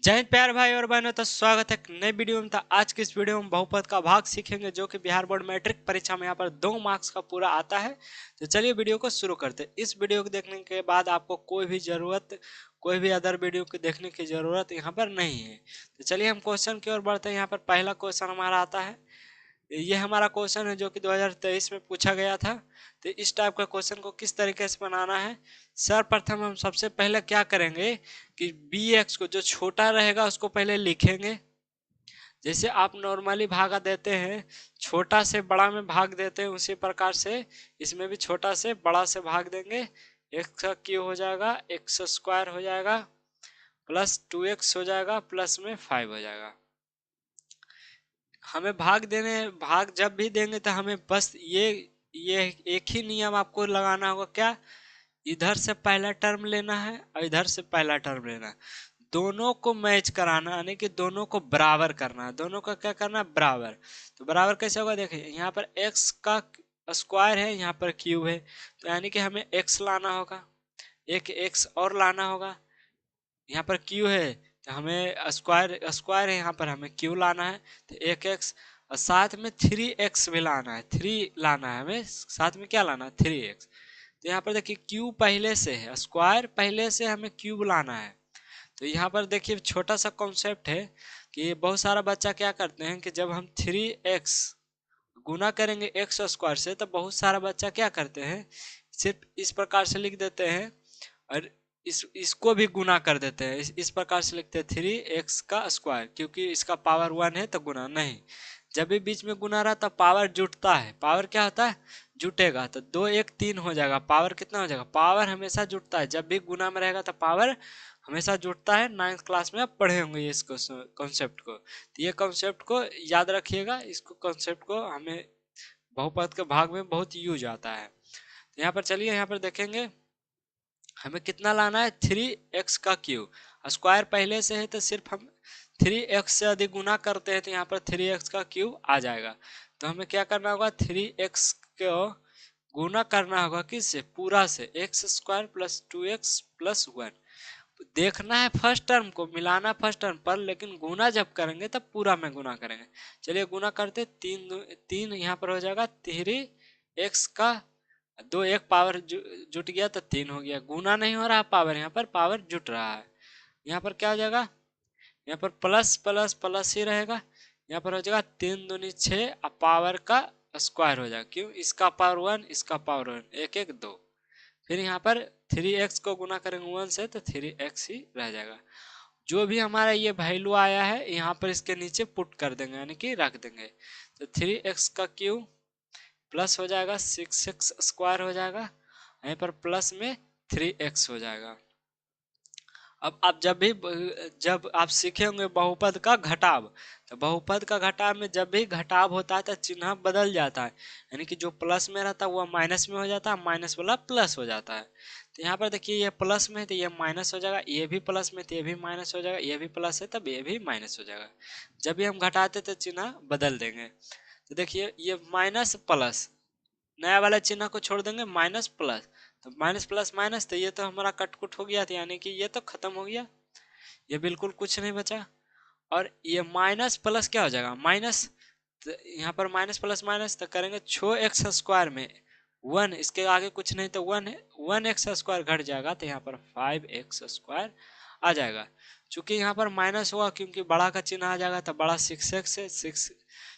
जय हिंद प्यारे भाई और बहनों, तो स्वागत है एक नई वीडियो में। तो आज की इस वीडियो में बहुपद का भाग सीखेंगे, जो कि बिहार बोर्ड मैट्रिक परीक्षा में यहाँ पर 2 मार्क्स का पूरा आता है। तो चलिए वीडियो को शुरू करते हैं। इस वीडियो को देखने के बाद आपको कोई भी अदर वीडियो को देखने की जरूरत यहाँ पर नहीं है। तो चलिए हम क्वेश्चन की ओर बढ़ते हैं। यहाँ पर पहला क्वेश्चन हमारा आता है। ये हमारा क्वेश्चन है जो कि 2023 में पूछा गया था। तो इस टाइप का क्वेश्चन को किस तरीके से बनाना है, सर्वप्रथम हम सबसे पहले क्या करेंगे कि बी एक्स को जो छोटा रहेगा उसको पहले लिखेंगे। जैसे आप नॉर्मली भागा देते हैं, छोटा से बड़ा में भाग देते हैं, उसी प्रकार से इसमें भी छोटा से बड़ा से भाग देंगे। एक्स का क्यू हो जाएगा, एक्स स्क्वायर हो जाएगा, प्लस 2x हो जाएगा, प्लस में 5 हो जाएगा। हमें भाग जब भी देंगे तो हमें बस ये एक ही नियम आपको लगाना होगा। क्या? इधर से पहला टर्म लेना है और इधर से पहला टर्म लेना है। दोनों को मैच कराना, यानी कि दोनों को बराबर करना है। दोनों का क्या करना है? बराबर। तो बराबर कैसे होगा? देखिए यहाँ पर x का स्क्वायर है, यहाँ पर क्यूब है, तो यानी कि हमें x लाना होगा, एक x और लाना होगा। यहाँ पर क्यू है तो हमें स्क्वायर स्क्वायर है, यहाँ पर हमें क्यू लाना है, तो एक एक्स और साथ में 3x भी लाना है। 3 लाना है हमें, साथ में क्या लाना है? 3x। तो यहाँ पर देखिए क्यू पहले से है, स्क्वायर पहले से हमें क्यूब लाना है। तो यहाँ पर देखिए छोटा सा कॉन्सेप्ट है कि बहुत सारा बच्चा क्या करते हैं कि जब हम 3x गुना करेंगे एक्स स्क्वायर से, तो बहुत सारा बच्चा क्या करते हैं, सिर्फ इस प्रकार से लिख देते हैं और इसको भी गुना कर देते हैं। इस प्रकार से लिखते हैं 3x का स्क्वायर, क्योंकि इसका पावर 1 है तो गुना नहीं। जब भी बीच में गुना रहा तो पावर जुटता है। पावर क्या होता है? जुटेगा। तो 2 1 3 हो जाएगा। पावर कितना हो जाएगा? पावर हमेशा जुटता है। जब भी गुना में रहेगा तो पावर हमेशा जुटता है। 9th क्लास में आप पढ़े होंगे इस कॉन्सेप्ट को। तो ये कॉन्सेप्ट को याद रखिएगा। इसको कॉन्सेप्ट को हमें बहुपद के भाग में बहुत यूज आता है। तो यहाँ पर चलिए, यहाँ पर देखेंगे हमें कितना लाना है? 3x का क्यूब। स्क्वायर पहले से है तो सिर्फ हम 3x से अधिक गुना करते हैं तो यहाँ पर 3x का क्यूब आ जाएगा। तो हमें क्या करना होगा? 3x को गुना करना होगा किससे? पूरा से, x square plus 2x plus 1। देखना है फर्स्ट टर्म को, मिलाना फर्स्ट टर्म पर, लेकिन गुना जब करेंगे तब पूरा में गुना करेंगे। चलिए गुना करते, 3 यहाँ पर हो जाएगा 3x का 2 एक पावर जुट गया तो 3 हो गया। गुना नहीं हो रहा पावर, यहाँ पर पावर जुट रहा है। यहाँ पर क्या हो जाएगा? यहाँ पर प्लस प्लस प्लस ही रहेगा। यहाँ पर हो जाएगा 3 दूनी 6 और पावर का स्क्वायर हो जाएगा। क्यों? इसका पावर 1, इसका पावर 1, 1 1 2। फिर यहाँ पर 3x को गुना करेंगे 1 से तो 3x ही रह जाएगा। जो भी हमारा ये वैल्यू आया है यहाँ पर इसके नीचे पुट कर देंगे, यानी कि रख देंगे। तो 3x का क्यूब प्लस हो जाएगा 6x स्क्वायर हो जाएगा, यहीं पर प्लस में 3x हो जाएगा। अब आप जब आप सीखे होंगे बहुपद का घटाव, तो बहुपद का घटाव में जब भी घटाव होता है तो चिन्ह बदल जाता है, यानी कि जो प्लस में रहता है वो माइनस में हो जाता है, माइनस वाला प्लस हो जाता है। तो यहाँ पर देखिए ये प्लस में है तो ये माइनस हो जाएगा, ये भी प्लस में तो ये भी माइनस हो जाएगा, ये भी प्लस है तब ये भी माइनस हो जाएगा। जब भी हम घटाते तो चिन्ह बदल देंगे। तो देखिए ये माइनस प्लस, नया वाला चिन्ह को छोड़ देंगे, माइनस प्लस, तो माइनस प्लस माइनस, तो ये तो हमारा कटकुट हो गया था, यानी कि ये तो खत्म हो गया, ये बिल्कुल कुछ नहीं बचा। और ये माइनस प्लस क्या हो जाएगा? माइनस, तो यहाँ पर माइनस प्लस माइनस तो करेंगे 6x स्क्वायर में 1, इसके आगे कुछ नहीं तो 1 है, 1x स्क्वायर घट जाएगा तो यहाँ पर 5x स्क्वायर आ जाएगा। चूंकि यहाँ पर माइनस हुआ क्योंकि बड़ा का चिन्ह आ जाएगा, तो बड़ा 6x है,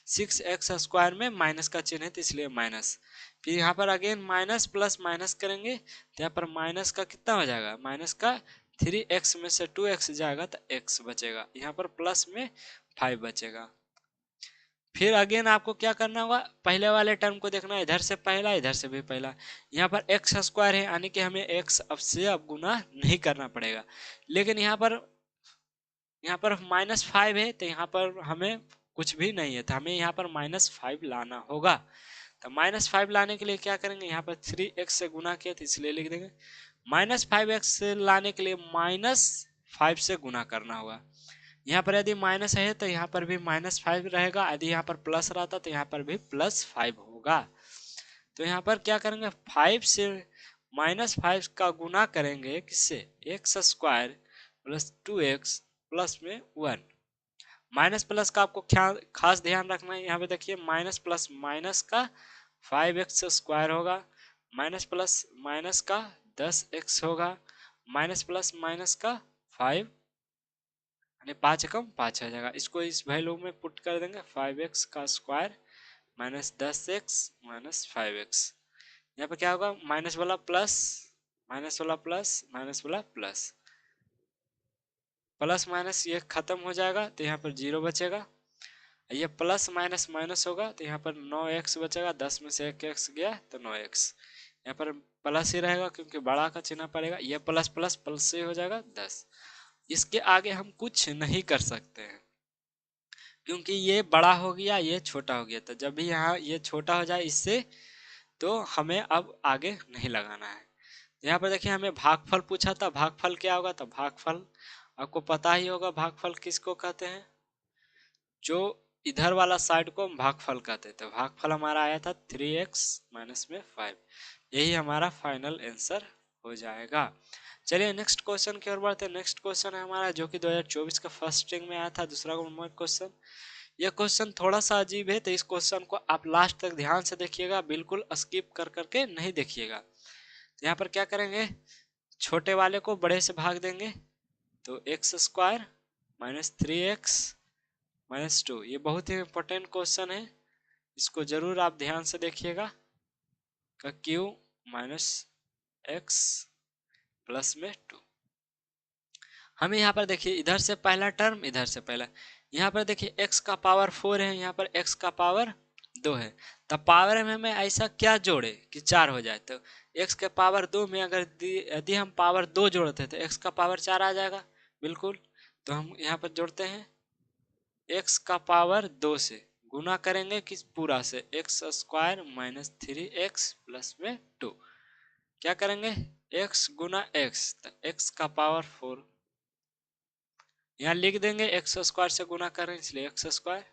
6x स्क्वायर में माइनस का चिन्ह है तो इसलिए माइनस। फिर यहाँ पर अगेन माइनस प्लस माइनस करेंगे तो यहाँ पर माइनस का कितना हो जाएगा? माइनस का 3x में से 2x जाएगा तो x बचेगा, यहाँ पर प्लस में 5 बचेगा। फिर अगेन आपको क्या करना होगा? पहले वाले टर्म को देखना है, इधर से पहला इधर से भी पहला। यहाँ पर x स्क्वायर है, यानी कि हमें x अब गुना नहीं करना पड़ेगा। लेकिन यहाँ पर -5 है तो यहाँ पर हमें कुछ भी नहीं है, तो हमें यहाँ पर -5 लाना होगा। तो -5 लाने के लिए क्या करेंगे? यहाँ पर 3x से गुना किया तो इसलिए लिख देंगे। -5x लाने के लिए -5 से गुना करना होगा। यहाँ पर यदि माइनस है तो यहाँ पर भी -5 रहेगा, यदि यहाँ पर प्लस रहता तो यहाँ पर भी +5 होगा। तो यहाँ पर क्या करेंगे? 5 से -5 का गुना करेंगे किससे? x square plus 2x plus में 1। माइनस प्लस का आपको खास ध्यान रखना है। यहाँ पे देखिए माइनस प्लस माइनस का 5x स्क्वायर होगा, माइनस प्लस माइनस का 10x होगा, माइनस प्लस माइनस का 5 यानी 5 एकम 5 आ जाएगा। इसको इस वैल्यू में पुट कर देंगे, 5x का square minus 10x minus 5x। यहाँ पे क्या होगा, माइनस वाला प्लस, माइनस वाला प्लस, माइनस वाला प्लस, प्लस माइनस ये खत्म हो जाएगा तो यहाँ पर 0 बचेगा। ये प्लस माइनस माइनस होगा तो यहाँ पर 9x बचेगा, 10 में से 1x गया तो 9x। यहाँ पर प्लस ही रहेगा क्योंकि बड़ा का चिन्ह पड़ेगा। ये प्लस प्लस प्लस से हो जाएगा 10। इसके आगे हम कुछ नहीं कर सकते हैं क्योंकि ये बड़ा हो गया, ये छोटा हो गया। तो जब भी यहाँ ये छोटा हो जाए इससे, तो हमें अब आगे नहीं लगाना है। यहाँ पर देखिए हमें भागफल पूछा था। भागफल क्या होगा, तो भागफल आपको पता ही होगा। भागफल किसको कहते हैं, जो इधर वाला साइड को हम भागफल कहते थे। भागफल हमारा आया था 3x माइनस में 5। यही हमारा फाइनल आंसर हो जाएगा। चलिए नेक्स्ट क्वेश्चन की ओर बढ़ते हैं। नेक्स्ट क्वेश्चन है हमारा जो कि 2024 का फर्स्ट स्ट्रिंग में आया था, दूसरा नंबर क्वेश्चन। यह क्वेश्चन थोड़ा सा अजीब है, तो इस क्वेश्चन को आप लास्ट तक ध्यान से देखिएगा, बिल्कुल स्किप कर करके नहीं देखिएगा। तो यहाँ पर क्या करेंगे, छोटे वाले को बड़े से भाग देंगे तो x square minus 3x minus 2। ये बहुत ही इंपॉर्टेंट क्वेश्चन है, इसको जरूर आप ध्यान से देखिएगा। का क्यू माइनस एक्स प्लस में 2। हमें यहाँ पर देखिए इधर से पहला टर्म, इधर से पहला, यहाँ पर देखिए x का पावर 4 है, यहाँ पर x का पावर 2 है। तब पावर में हमें ऐसा क्या जोड़े कि 4 हो जाए। तो x के पावर 2 में अगर यदि हम पावर 2 जोड़ते तो x का पावर 4 आ जाएगा बिल्कुल। तो हम यहाँ पर जोड़ते हैं, x का पावर 2 से गुना करेंगे किस पूरा से, x square minus 3x plus में 2। क्या करेंगे, x गुना x, तो x का पावर 4 यहाँ लिख देंगे, एक्स स्क्वायर से गुना करें इसलिए एक्स स्क्वायर,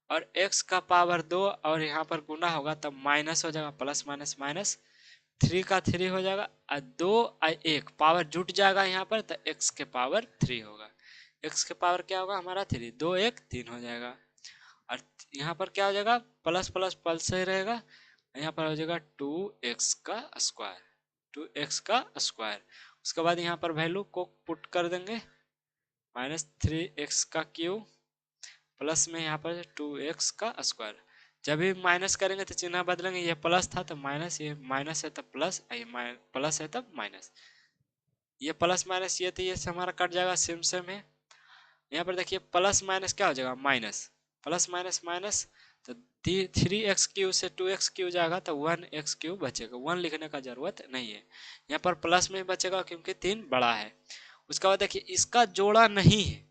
और x का पावर 2 और यहाँ पर गुना होगा तब माइनस हो जाएगा, प्लस माइनस माइनस, 3 का 3 हो जाएगा और 2 और 1 पावर जुट जाएगा यहाँ पर, तो x के पावर 3 होगा। x के पावर क्या होगा हमारा 3, 2 1 3 हो जाएगा। और यहाँ पर क्या हो जाएगा, प्लस प्लस प्लस से रहेगा, यहाँ पर हो जाएगा 2x का स्क्वायर, 2x का स्क्वायर। उसके बाद यहाँ पर वैल्यू को पुट कर देंगे, माइनस 3x का क्यूब प्लस में यहाँ पर 2x का स्क्वायर। जब भी माइनस करेंगे तो चिन्ह बदलेंगे, ये प्लस था तो माइनस, ये माइनस है तब प्लस, ये प्लस है तब माइनस, ये प्लस माइनस ये तो ये से हमारा कट जाएगा, सेम सेम है। यहाँ पर देखिए प्लस माइनस क्या हो जाएगा माइनस, प्लस माइनस माइनस, तो 3x क्यूब से 2x क्यूब जाएगा तो 1x क्यूब बचेगा। 1 लिखने का जरूरत नहीं है, यहाँ पर प्लस में बचेगा क्योंकि 3 बड़ा है। उसके बाद देखिए इसका जोड़ा नहीं है,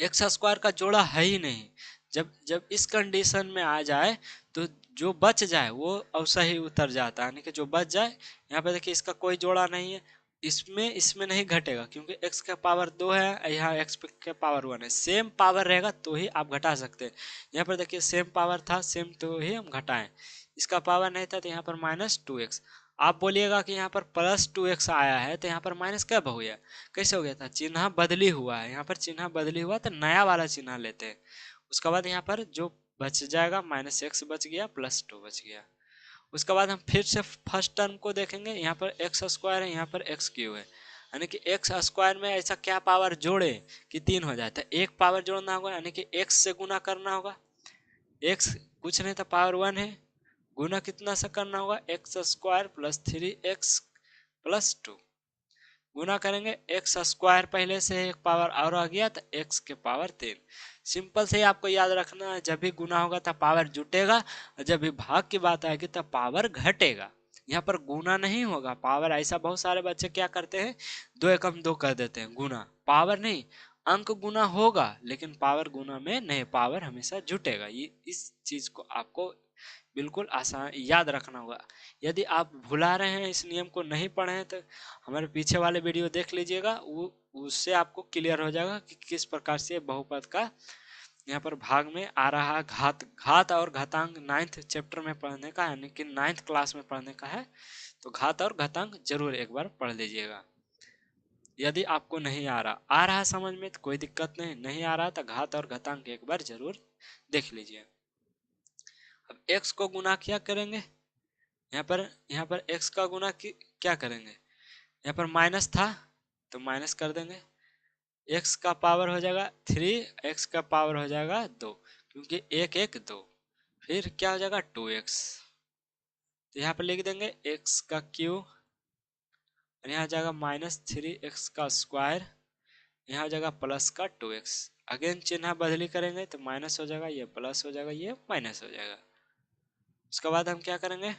एक्स स्क्वायर का जोड़ा है ही नहीं। जब जब इस कंडीशन में आ जाए तो जो बच जाए वो अवश्य ही उतर जाता है, यानी कि जो बच जाए, यहाँ पे देखिए इसका कोई जोड़ा नहीं है, इसमें नहीं घटेगा क्योंकि x का पावर 2 है, यहाँ x के पावर 1 है। सेम पावर रहेगा तो ही आप घटा सकते हैं। यहाँ पर देखिए सेम पावर था, सेम तो ही हम घटाएं, इसका पावर नहीं था तो यहाँ पर माइनस 2x। आप बोलिएगा कि यहाँ पर प्लस 2x आया है तो यहाँ पर माइनस कब हो गया, कैसे हो गया था, चिन्ह बदली हुआ है। यहाँ पर चिन्ह बदली हुआ तो नया वाला चिन्ह लेते हैं। उसके बाद यहाँ पर जो बच जाएगा माइनस एक्स बच गया, प्लस 2 बच गया। उसके बाद हम फिर से फर्स्ट टर्म को देखेंगे, यहाँ पर एक्स स्क्वायर है, यहाँ पर एक्स क्यूब है, यानी कि एक्स स्क्वायर में ऐसा क्या पावर जोड़े कि 3 हो जाए। तो एक पावर जोड़ना होगा, यानी कि एक्स से गुना करना होगा, एक्स कुछ नहीं था पावर 1 है, गुना कितना से करना होगा, x square plus 3x plus 2। गुना करेंगे, एक्स स्क्वायर पहले से एक पावर और आ गया तो x के पावर 3। सिंपल से आपको याद रखना है, जब भी गुना होगा तब पावर जुटेगा, और जब भी भाग की बात आएगी तब पावर घटेगा। यहाँ पर गुना नहीं होगा पावर, ऐसा बहुत सारे बच्चे क्या करते हैं 2 एकम 2 कर देते हैं, गुना पावर नहीं, अंक गुना होगा लेकिन पावर गुना में नहीं, पावर हमेशा जुटेगा। ये इस चीज को आपको बिल्कुल आसान याद रखना होगा। यदि आप भुला रहे हैं, इस नियम को नहीं पढ़े हैं, तो हमारे पीछे वाले वीडियो देख लीजिएगा, वो उससे आपको क्लियर हो जाएगा कि किस प्रकार से बहुपद का यहाँ पर भाग में आ रहा है। घात और घातांक 9th चैप्टर में पढ़ने का, यानी कि 9th क्लास में पढ़ने का है, तो घात और घातांक जरूर एक बार पढ़ लीजिएगा। यदि आपको नहीं आ रहा है समझ में तो कोई दिक्कत नहीं, नहीं आ रहा तो घात और घातांक एक बार जरूर देख लीजिए। अब x को गुना क्या करेंगे, यहाँ पर x का गुना क्या करेंगे, यहाँ पर माइनस था तो माइनस कर देंगे, x का पावर हो जाएगा 3, x का पावर हो जाएगा 2, क्योंकि एक एक 2, फिर क्या हो जाएगा 2x, तो यहाँ पर लिख देंगे x का क्यू, और यहाँ जाएगा -3x का स्क्वायर, यहाँ हो जाएगा प्लस का 2x। अगेन चिन्ह बदली करेंगे तो माइनस हो जाएगा, ये प्लस हो जाएगा, ये माइनस हो जाएगा। उसके बाद हम क्या करेंगे,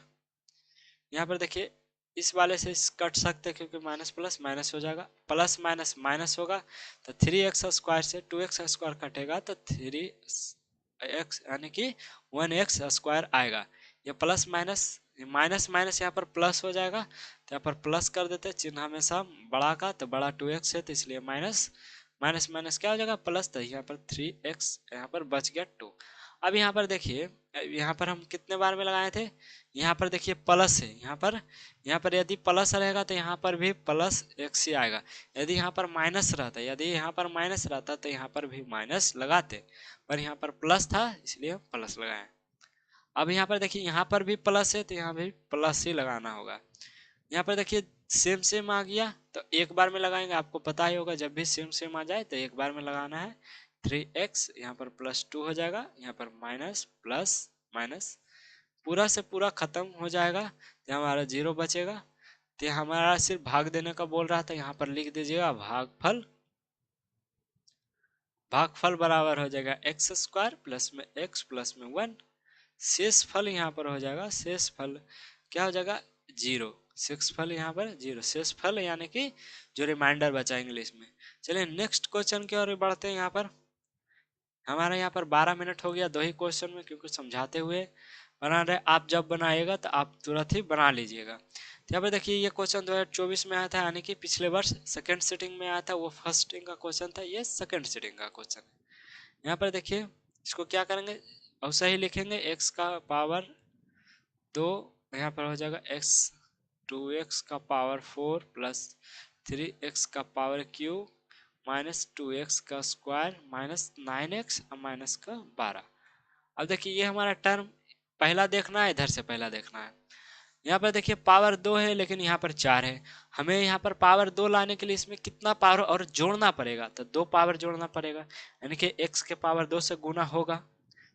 यहाँ पर देखिए इस वाले से कट सकते हैं क्योंकि माइनस प्लस माइनस हो जाएगा, प्लस माइनस माइनस होगा, तो 3x स्क्वायर से 2x स्क्वायर कटेगा तो 3x यानी कि 1x स्क्वायर आएगा। ये प्लस माइनस माइनस माइनस यहाँ पर प्लस हो जाएगा, तो यहाँ पर प्लस कर देते हैं, चिन्ह हमेशा बड़ा का तो बड़ा 2x है तो इसलिए माइनस माइनस माइनस क्या हो जाएगा प्लस, तो यहाँ पर 3x यहाँ पर बच गया 2। अब यहाँ पर देखिए, यहाँ पर हम कितने बार में लगाए थे, यहाँ पर देखिए प्लस है, यहाँ पर यदि प्लस रहेगा तो यहाँ पर भी प्लस x ही आएगा, यदि यहाँ पर माइनस रहता, यदि यहाँ पर माइनस रहता तो यहाँ पर भी माइनस लगाते, पर यहाँ पर प्लस था इसलिए हम प्लस लगाए। अब यहाँ पर देखिए यहाँ पर भी प्लस है तो यहाँ भी प्लस ही लगाना होगा। यहाँ पर देखिए सेम सेम आ गया तो एक बार में लगाएंगे, आपको पता ही होगा जब भी सेम सेम आ जाए तो एक बार में लगाना है। 3x यहाँ पर +2 हो जाएगा, यहाँ पर माइनस प्लस माइनस पूरा से पूरा खत्म हो जाएगा, तो हमारा 0 बचेगा। तो हमारा सिर्फ भाग देने का बोल रहा था, यहाँ पर लिख दीजिएगा भागफल, भागफल बराबर हो जाएगा x स्क्वायर प्लस में x प्लस में 1, शेष फल यहाँ पर हो जाएगा, शेष फल क्या हो जाएगा 0, शेष फल यहाँ पर 0, शेष फल यानी कि जो रिमाइंडर बचा इंग्लिश में। चलिए नेक्स्ट क्वेश्चन की ओर बढ़ते हैं। यहाँ पर हमारा यहाँ पर 12 मिनट हो गया 2 ही क्वेश्चन में, क्योंकि समझाते हुए बना रहे, आप जब बनाएगा तो आप तुरंत ही बना लीजिएगा। तो यहाँ पर देखिए ये क्वेश्चन 2024 में आया था, यानी कि पिछले वर्ष सेकेंड सिटिंग में आया था, वो फर्स्ट सिटिंग का क्वेश्चन था, ये सेकेंड सिटिंग का क्वेश्चन है। यहाँ पर देखिए इसको क्या करेंगे, और सही लिखेंगे x का पावर 2, यहाँ पर हो जाएगा x 2x का पावर 4 प्लस 3x का पावर क्यूब माइनस 2x का स्क्वायर माइनस 9x और माइनस का 12। अब देखिए ये हमारा टर्म पहला देखना है, इधर से पहला देखना है। यहाँ पर देखिए पावर 2 है लेकिन यहाँ पर 4 है, हमें यहाँ पर पावर 2 लाने के लिए इसमें कितना पावर और जोड़ना पड़ेगा, तो 2 पावर जोड़ना पड़ेगा, यानी कि x के पावर 2 से गुना होगा।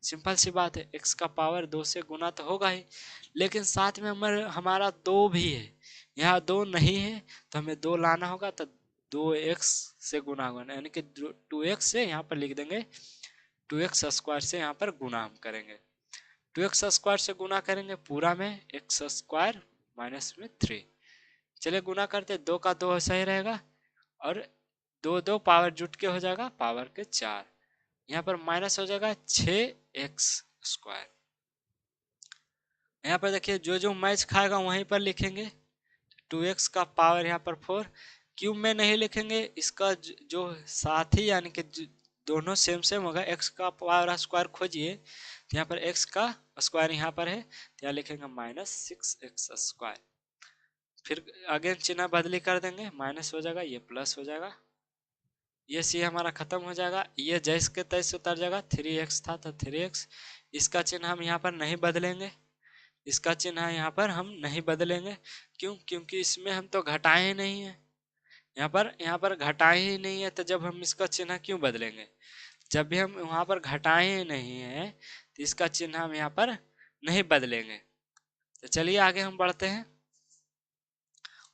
सिंपल सी बात है, x का पावर 2 से गुना तो होगा ही, लेकिन साथ में हमारा 2 भी है, यहाँ 2 नहीं है तो हमें 2 लाना होगा, तो 2x से गुना होगा, यानी कि 2x से यहाँ पर लिख देंगे 2x स्क्वायर से यहाँ पर गुना हम करेंगे, 2x स्क्वायर से गुना करेंगे पूरा में x स्क्वायर माइनस में 3। चलिए गुना करते, 2 का 2 सही रहेगा, और 2 पावर जुट के हो जाएगा पावर के 4, यहाँ पर माइनस हो जाएगा 6x स्क्वायर। यहाँ पर देखिए जो जो मैच खाएगा वहीं पर लिखेंगे, 2x का पावर यहाँ पर 4, क्यूब में नहीं लिखेंगे, इसका जो साथी यानी कि दोनों सेम सेम होगा, x का पावर स्क्वायर खोजिए, तो यहाँ पर x का स्क्वायर यहाँ पर है तो यहाँ लिखेंगे -6x स्क्वायर, फिर अगेन चिन्ह बदली कर देंगे, माइनस हो जाएगा, ये प्लस हो जाएगा, ये सी हमारा खत्म हो जाएगा, ये जैस के तैस उतर जाएगा, 3x था तो 3x, इसका चिन्ह हम यहाँ पर नहीं बदलेंगे, इसका चिन्ह यहाँ पर हम नहीं बदलेंगे, क्यों, क्योंकि इसमें हम तो घटाए ही नहीं है, यहाँ पर घटाए ही नहीं है, तो जब हम इसका चिन्ह क्यों बदलेंगे, जब भी हम वहाँ पर घटाए ही नहीं है तो इसका चिन्ह हम यहाँ पर नहीं बदलेंगे। तो चलिए आगे हम बढ़ते हैं।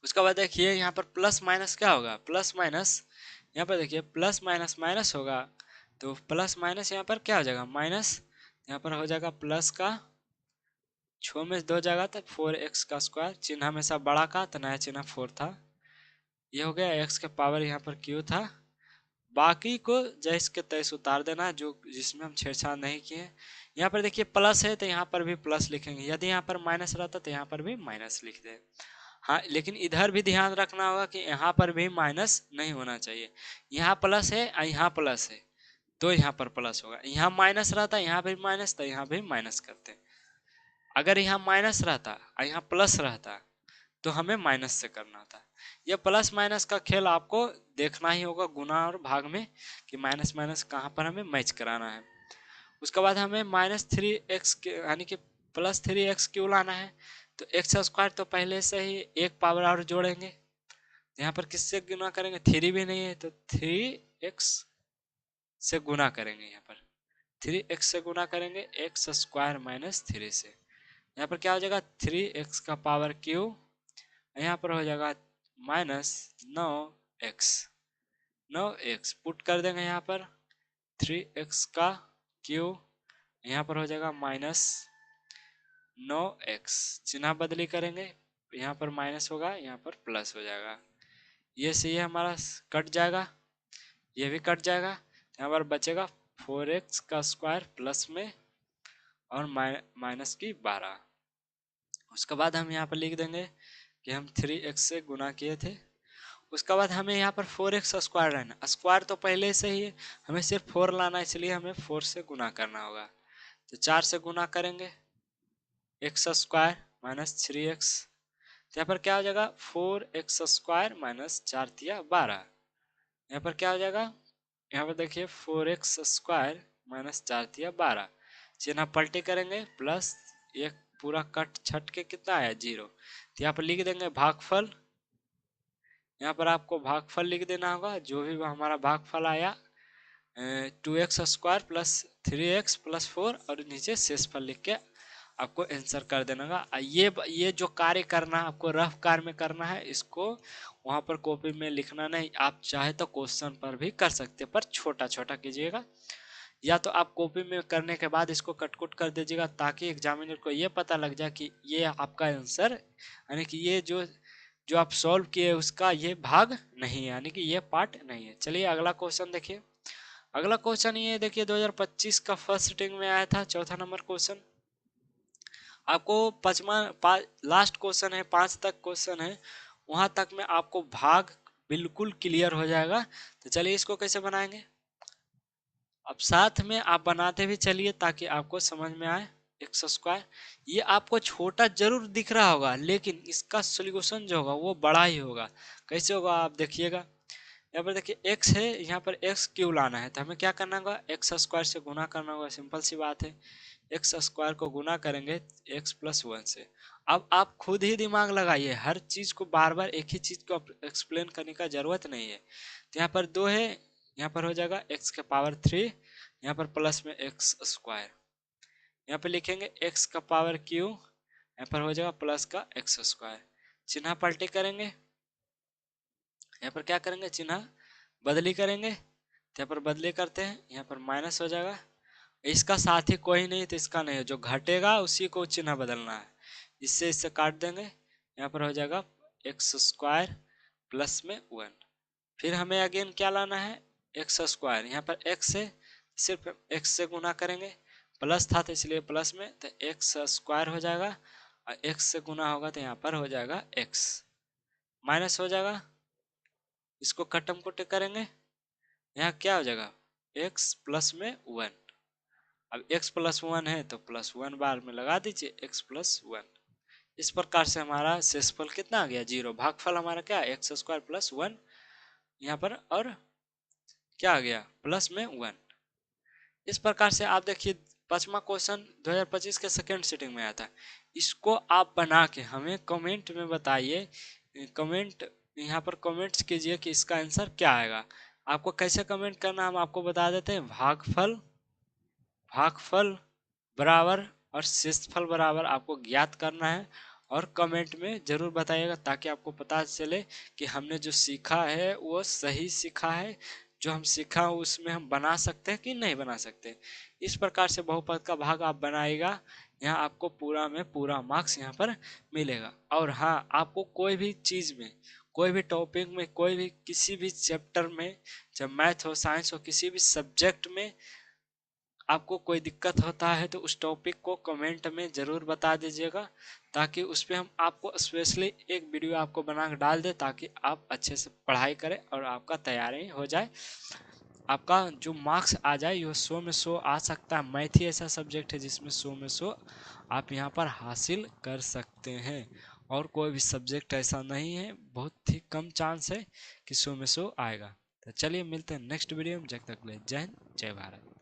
उसके बाद देखिए यहाँ पर प्लस माइनस क्या होगा, प्लस माइनस यहाँ पर देखिए प्लस माइनस माइनस होगा, तो प्लस माइनस यहाँ पर क्या हो जाएगा माइनस, यहाँ पर हो जाएगा प्लस का 6 में 2 जाएगा तो 4x का स्क्वायर, चिन्ह हमेशा बड़ा का तो नया चिन्ह 4 था, ये हो गया x के पावर यहाँ पर q था, बाकी को जैस के तैस उतार देना जो जिसमें हम छेड़छाड़ नहीं किए। यहाँ पर देखिए प्लस है तो यहाँ पर भी प्लस लिखेंगे, यदि यहाँ पर माइनस रहता तो यहाँ पर भी माइनस लिख दे। हाँ लेकिन इधर भी ध्यान रखना होगा कि यहाँ पर भी माइनस नहीं होना चाहिए, यहाँ प्लस है और यहाँ प्लस है तो यहाँ पर प्लस होगा, यहाँ माइनस रहता यहाँ भी माइनस तो यहाँ भी माइनस करते, अगर यहाँ माइनस रहता और यहाँ प्लस रहता तो हमें माइनस से करना था, ये प्लस माइनस का खेल आपको देखना ही होगा गुना और भाग में, कि माइनस माइनस कहाँ पर हमें मैच कराना है। उसके बाद हमें -3x यानी कि +3x क्यों लाना है, तो एक्स स्क्वायर तो पहले से ही एक पावर और जोड़ेंगे, यहाँ पर किससे गुना करेंगे, 3 भी नहीं है तो 3x से गुना करेंगे, यहाँ पर 3x से गुना करेंगे x² -3 से। यहाँ पर क्या हो जाएगा 3x का पावर क्यू, यहाँ पर हो जाएगा -9x, 9x पुट कर देंगे यहाँ पर 3x का क्यू, यहाँ पर हो जाएगा -9x, चिन्ह बदली करेंगे, यहाँ पर माइनस होगा यहाँ पर प्लस हो जाएगा, ये से ये हमारा कट जाएगा, ये भी कट जाएगा, यहाँ पर बचेगा 4x का स्क्वायर प्लस में और माइनस की 12। उसके बाद हम यहाँ पर लिख देंगे कि हम 3x से गुना किए थे। उसके बाद हमें यहाँ पर 4x स्क्वायर रहना, स्क्वायर तो पहले से ही है, हमें सिर्फ 4 लाना है, इसलिए हमें 4 से गुना करना होगा, तो 4 से गुना करेंगे x² -3x, तो यहाँ पर क्या हो जाएगा 4x² -4 12, यहाँ पर क्या हो जाएगा, यहाँ पर देखिए 4x² -4 12, चिन्ह पलटी करेंगे प्लस एक पूरा कट छट के कितना आया 0, तो यहाँ पर लिख देंगे भागफल, यहाँ पर आपको भागफल लिख देना होगा, जो भी हमारा भागफल आया 2x² +3x +4 और नीचे शेषफल लिख के आपको आंसर कर देना होगा। ये जो कार्य करना है आपको रफ कार्य में करना है, इसको वहाँ पर कॉपी में लिखना नहीं, आप चाहे तो क्वेश्चन पर भी कर सकते, पर छोटा छोटा कीजिएगा, या तो आप कॉपी में करने के बाद इसको कटकुट कर दीजिएगा, ताकि एग्जामिनर को ये पता लग जाए कि ये आपका आंसर, यानी कि ये जो आप सॉल्व किए उसका ये भाग नहीं है, यानी कि ये पार्ट नहीं है। चलिए अगला क्वेश्चन देखिए। अगला क्वेश्चन ये देखिए 2025 का फर्स्ट सिटिंग में आया था, चौथा नंबर क्वेश्चन। आपको लास्ट क्वेश्चन है, 5 तक क्वेश्चन है, वहां तक में आपको भाग बिल्कुल क्लियर हो जाएगा। तो चलिए इसको कैसे बनाएंगे, अब साथ में आप बनाते भी चलिए ताकि आपको समझ में आए। x², ये आपको छोटा जरूर दिख रहा होगा, लेकिन इसका सोल्यूशन जो होगा वो बड़ा ही होगा। कैसे होगा आप देखिएगा, यहाँ पर देखिए x है, यहाँ पर x क्यों लाना है, तो हमें क्या करना होगा x² से गुना करना होगा, सिंपल सी बात है, x² को गुना करेंगे x+1 से। अब आप खुद ही दिमाग लगाइए, हर चीज को बार बार एक ही चीज को एक्सप्लेन करने का जरूरत नहीं है। तो यहाँ पर 2 है, यहाँ पर हो जाएगा x के पावर 3, यहाँ पर प्लस में x², यहाँ पर लिखेंगे x का पावर क्यू, यहाँ पर हो जाएगा प्लस का x², चिन्ह पलटी करेंगे, यहाँ पर क्या करेंगे चिन्ह बदली करेंगे, तो यहाँ पर बदली करते हैं, यहाँ पर माइनस हो जाएगा, इसका साथ ही कोई नहीं तो इसका नहीं है, जो घटेगा उसी को चिन्ह बदलना है, इससे इससे काट देंगे, यहाँ पर हो जाएगा x² प्लस में 1। फिर हमें अगेन क्या लाना है x², यहाँ पर x है, सिर्फ x से गुना करेंगे, प्लस था तो इसलिए प्लस में, तो x² हो जाएगा, और x से गुना होगा तो यहाँ पर हो जाएगा x, माइनस हो जाएगा, इसको खत्म कुट करेंगे, यहाँ क्या हो जाएगा x प्लस में 1। अब x+1 है तो +1 बार में लगा दीजिए x+1। इस प्रकार से हमारा शेषफल कितना आ गया 0, भागफल हमारा क्या है x² + 1, यहाँ पर और क्या आ गया प्लस में 1। इस प्रकार से आप देखिए 5वां क्वेश्चन 2025 के सेकेंड सिटिंग में आया था, इसको आप बना के हमें कमेंट में बताइए, कमेंट यहाँ पर कमेंट्स कीजिए कि इसका आंसर क्या आएगा। आपको कैसे कमेंट करना हम आपको बता देते हैं, भागफल बराबर और शेषफल बराबर आपको ज्ञात करना है, और कमेंट में जरूर बताइएगा ताकि आपको पता चले कि हमने जो सीखा है वो सही सीखा है, जो हम सीखा उसमें हम बना सकते हैं कि नहीं बना सकते। इस प्रकार से बहुपद का भाग आप बनाएगा, यहाँ आपको पूरा में पूरा मार्क्स यहाँ पर मिलेगा। और हाँ, आपको कोई भी चीज़ में, कोई भी टॉपिक में, कोई भी किसी भी चैप्टर में, चाहे मैथ हो साइंस हो, किसी भी सब्जेक्ट में आपको कोई दिक्कत होता है तो उस टॉपिक को कमेंट में ज़रूर बता दीजिएगा, ताकि उस पर हम आपको स्पेशली एक वीडियो आपको बना कर डाल दें, ताकि आप अच्छे से पढ़ाई करें और आपका तैयारी हो जाए, आपका जो मार्क्स आ जाए ये 100 में 100 आ सकता है। मैथ ही ऐसा सब्जेक्ट है जिसमें 100 में 100 आप यहाँ पर हासिल कर सकते हैं। और कोई भी सब्जेक्ट ऐसा नहीं है, बहुत ही कम चांस है कि 100 में 100 आएगा। तो चलिए मिलते हैं नेक्स्ट वीडियो में, जब तक ले जय हिंद जय भारत।